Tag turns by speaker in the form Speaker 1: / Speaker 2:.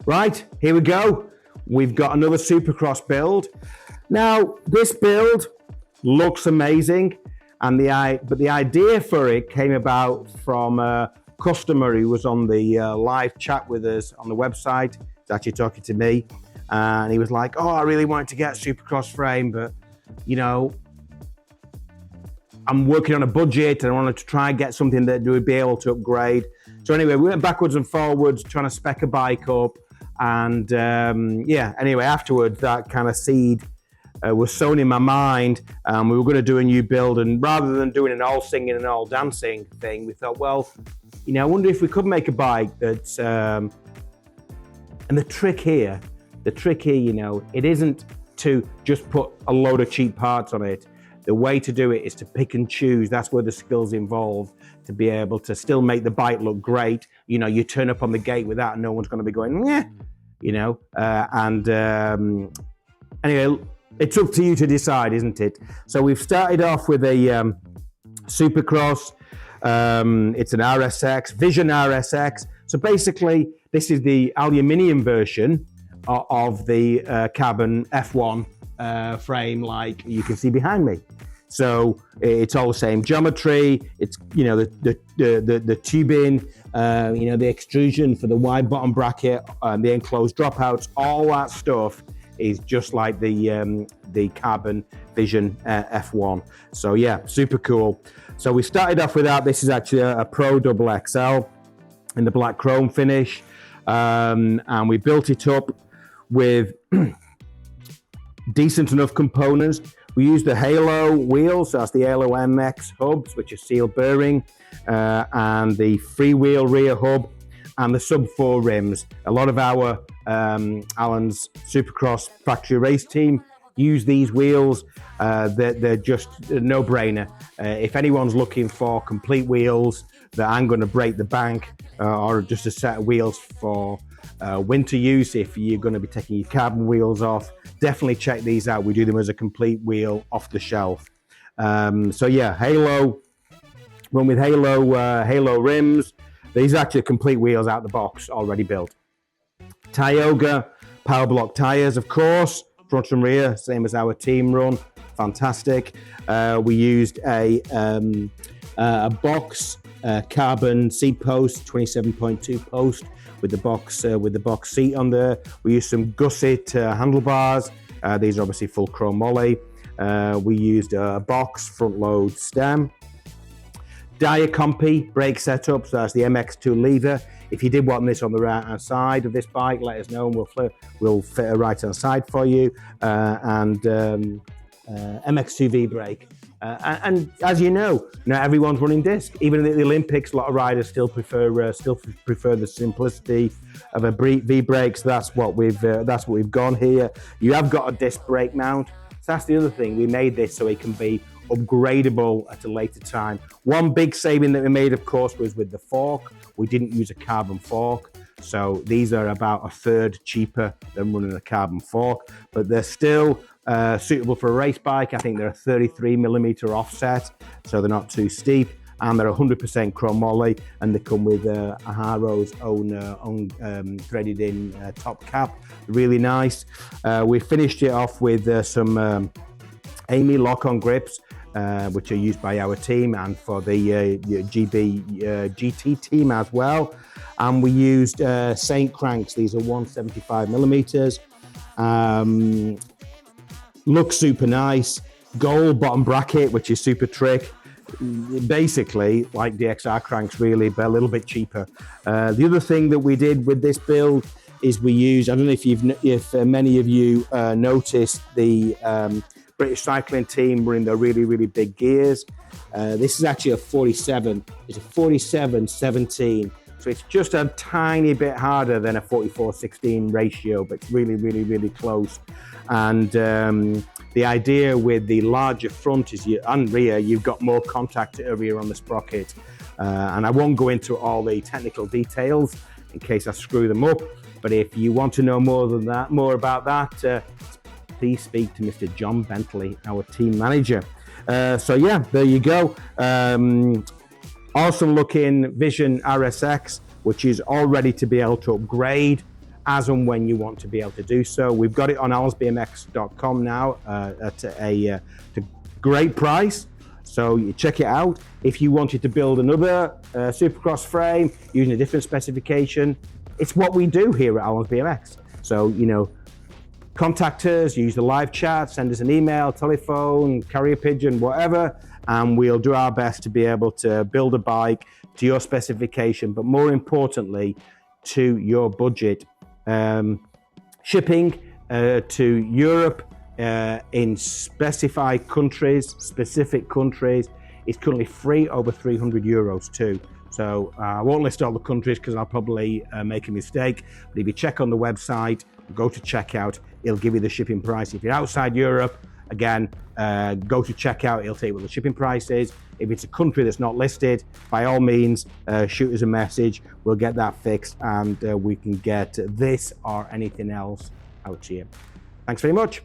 Speaker 1: Right, here we go. We've got another Supercross build. Now, this build looks amazing, and but the idea for it came about from a customer who was on the live chat with us on the website. He's actually talking to me, and he was like, "Oh, I really wanted to get a Supercross frame, but you know, I'm working on a budget, and I wanted to try and get something that would be able to upgrade." So anyway, we went backwards and forwards trying to spec a bike up. And anyway, afterwards, that kind of seed was sown in my mind. We were going to do a new build, and rather than doing an all singing and all dancing thing, we thought, well, I wonder if we could make a bike that's. And the trick here, it isn't to just put a load of cheap parts on it. The way to do it is to pick and choose. That's where the skill's involved, to be able to still make the bike look great. You turn up on the gate with that and no one's going to be going, yeah, anyway, it's up to you to decide, isn't it? So we've started off with a Supercross. It's an RSX, Vision RSX. So basically, this is the Aluminium version of the carbon F1 frame, like you can see behind me. So it's all the same geometry. It's the tubing, the extrusion for the wide bottom bracket, the enclosed dropouts. All that stuff is just like the carbon Vision F1. So yeah, super cool. So we started off with that. This is actually a Pro XXL in the black chrome finish, and we built it up with decent enough components. We used the Haro wheels, so that's the Haro MX hubs, which are seal bearing, and the freewheel rear hub, and the sub 4 rims. A lot of our Alan's Supercross factory race team use these wheels. They're just a no-brainer. If anyone's looking for complete wheels that aren't going to break the bank, or just a set of wheels for winter use, if you're going to be taking your carbon wheels off, definitely check these out. We do them as a complete wheel off the shelf. So yeah, Haro, run with Haro rims. These are actually complete wheels out the box, already built. Tioga power block tires, of course, front and rear, same as our team run. Fantastic. We used a box carbon seat post, 27.2 post with the box seat on there. We used some Gusset handlebars. These are obviously full chrome moly. We used a box front load stem. Dia-Compe brake setup, so that's the MX2 lever. If you did want this on the right hand side of this bike, let us know and we'll fit a right hand side for you. And MX2V brake. And as you know, not everyone's running disc. Even at the Olympics, a lot of riders still prefer the simplicity of a V brake. So that's what we've gone here. You have got a disc brake mount. So that's the other thing. We made this so it can be upgradable at a later time. One big saving that we made, of course, was with the fork. We didn't use a carbon fork. So these are about a third cheaper than running a carbon fork, but they're still suitable for a race bike. I think they're a 33mm offset, so they're not too steep, and they're 100% chrome moly, and they come with a Haro's own threaded in top cap. Really nice. We finished it off with some Amy lock-on grips, which are used by our team and for the GT team as well. And we used Saint cranks. These are 175mm. Looks super nice. Gold bottom bracket, which is super trick. Basically like DXR cranks really, but a little bit cheaper. The other thing that we did with this build is we used, I don't know if many of you noticed the British cycling team running the really, really big gears. This is actually a 47. It's a 47-17. So it's just a tiny bit harder than a 44-16 ratio, but it's really, really, really close. And the idea with the larger front is and rear, you've got more contact area on the sprocket. And I won't go into all the technical details in case I screw them up. But if you want to know more about that, please speak to Mr. John Bentley, our team manager. So yeah, there you go. Awesome looking Vision RSX, which is all ready to be able to upgrade. as and when you want to be able to do so. We've got it on alsbmx.com now at a great price, so you check it out. If you wanted to build another Supercross frame using a different specification, it's what we do here at Allen's BMX. So, you know, contact us, use the live chat, send us an email, telephone, carrier pigeon, whatever, and we'll do our best to be able to build a bike to your specification, but more importantly, to your budget. Shipping to Europe in specific countries is currently free, over 300 euros too. So I won't list all the countries because I'll probably make a mistake, but if you check on the website, go to checkout, it'll give you the shipping price. If you're outside Europe, again, go to checkout, it'll tell you what the shipping price is. If it's a country that's not listed, by all means, shoot us a message. We'll get that fixed and we can get this or anything else out to you. Thanks very much.